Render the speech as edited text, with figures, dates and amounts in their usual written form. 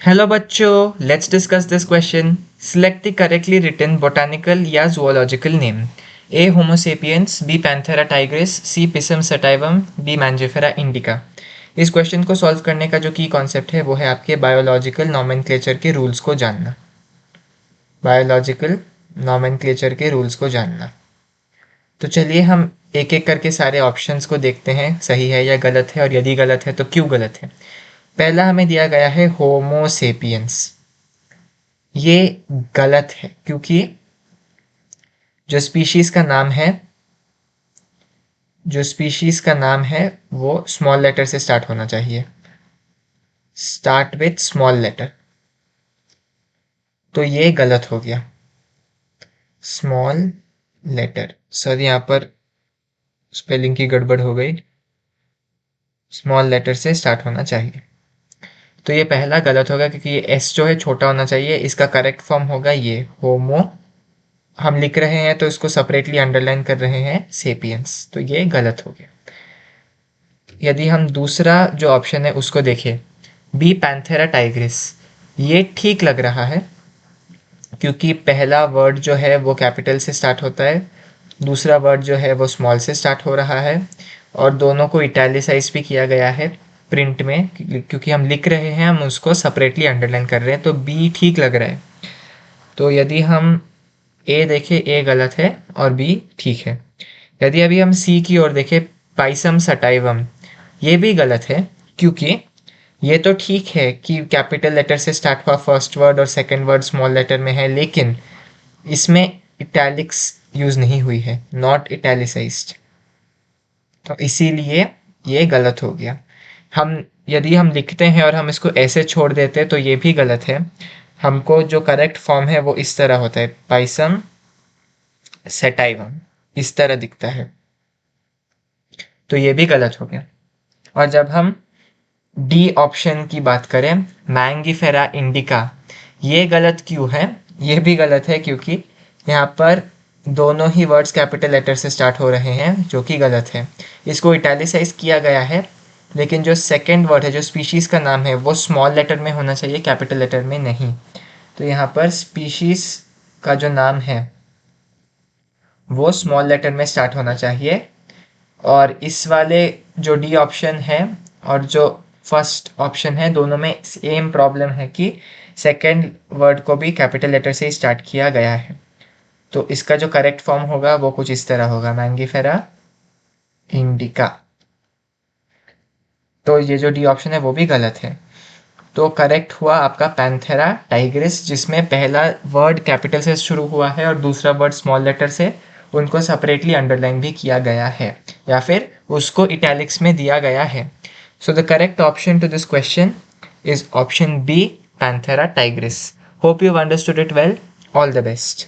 Hello बच्चों, let's discuss this question. Select the correctly written botanical या zoological name. A Homo sapiens, B Panthera tigris, C Pisum sativum, D Mangifera indica. इस question को solve करने का जो की concept है वो है आपके बायोलॉजिकल नॉमेनक्लेचर के रूल्स को जानना। बायोलॉजिकल नॉमेनक्लेचर के रूल्स को जानना। तो चलिए हम एक एक करके सारे ऑप्शंस को देखते हैं, सही है या गलत है, और यदि गलत है तो क्यों गलत है। पहला हमें दिया गया है होमोसेपियंस। ये गलत है क्योंकि जो स्पीशीज का नाम है जो स्पीशीज का नाम है वो स्मॉल लेटर से स्टार्ट होना चाहिए। Start with small letter. तो ये गलत हो गया। स्मॉल लेटर, सर यहाँ पर स्पेलिंग की गड़बड़ हो गई। स्मॉल लेटर से स्टार्ट होना चाहिए। तो ये पहला गलत होगा क्योंकि ये एस जो है छोटा होना चाहिए। इसका करेक्ट फॉर्म होगा ये होमो। हम लिख रहे हैं तो इसको सेपरेटली अंडरलाइन कर रहे हैं सेपियंस, तो ये गलत हो गया। यदि हम दूसरा जो ऑप्शन है उसको देखें, बी पैंथेरा टाइग्रिस, ये ठीक लग रहा है क्योंकि पहला वर्ड जो है वो कैपिटल से स्टार्ट होता है, दूसरा वर्ड जो है वो स्मॉल से स्टार्ट हो रहा है, और दोनों को इटैलिसाइज भी किया गया है प्रिंट में क्योंकि हम लिख रहे हैं, हम उसको सेपरेटली अंडरलाइन कर रहे हैं, तो बी ठीक लग रहा है। तो यदि हम ए देखें, ए गलत है और बी ठीक है। यदि अभी हम सी की ओर देखें, पाइसम सटाइवम, ये भी गलत है क्योंकि ये तो ठीक है कि कैपिटल लेटर से स्टार्ट हुआ फर्स्ट वर्ड और सेकंड वर्ड स्मॉल लेटर में है, लेकिन इसमें इटैलिक्स यूज नहीं हुई है, नॉट इटैलिसाइज्ड। तो इसीलिए ये गलत हो गया। हम यदि हम लिखते हैं और हम इसको ऐसे छोड़ देते तो ये भी गलत है। हमको जो करेक्ट फॉर्म है वो इस तरह होता है, पाइसम सेटाइवम, इस तरह दिखता है। तो ये भी गलत हो गया। और जब हम डी ऑप्शन की बात करें, मैंगिफेरा इंडिका, ये गलत क्यों है? ये भी गलत है क्योंकि यहाँ पर दोनों ही वर्ड्स कैपिटल लेटर से स्टार्ट हो रहे हैं, जो कि गलत है। इसको इटैलिसाइज किया गया है, लेकिन जो सेकंड वर्ड है, जो स्पीशीज का नाम है, वो स्मॉल लेटर में होना चाहिए, कैपिटल लेटर में नहीं। तो यहाँ पर स्पीशीज का जो नाम है वो स्मॉल लेटर में स्टार्ट होना चाहिए। और इस वाले जो डी ऑप्शन है और जो फर्स्ट ऑप्शन है, दोनों में सेम प्रॉब्लम है कि सेकंड वर्ड को भी कैपिटल लेटर से ही स्टार्ट किया गया है। तो इसका जो करेक्ट फॉर्म होगा वो कुछ इस तरह होगा, मैंगिफेरा इंडिका। तो ये जो डी ऑप्शन है वो भी गलत है। तो करेक्ट हुआ आपका पैंथेरा टाइग्रिस, जिसमें पहला वर्ड कैपिटल से शुरू हुआ है और दूसरा वर्ड स्मॉल लेटर से। उनको सेपरेटली अंडरलाइन भी किया गया है या फिर उसको इटैलिक्स में दिया गया है। So the correct option to this question is option B, Panthera tigris. Hope you understood it well. All the best.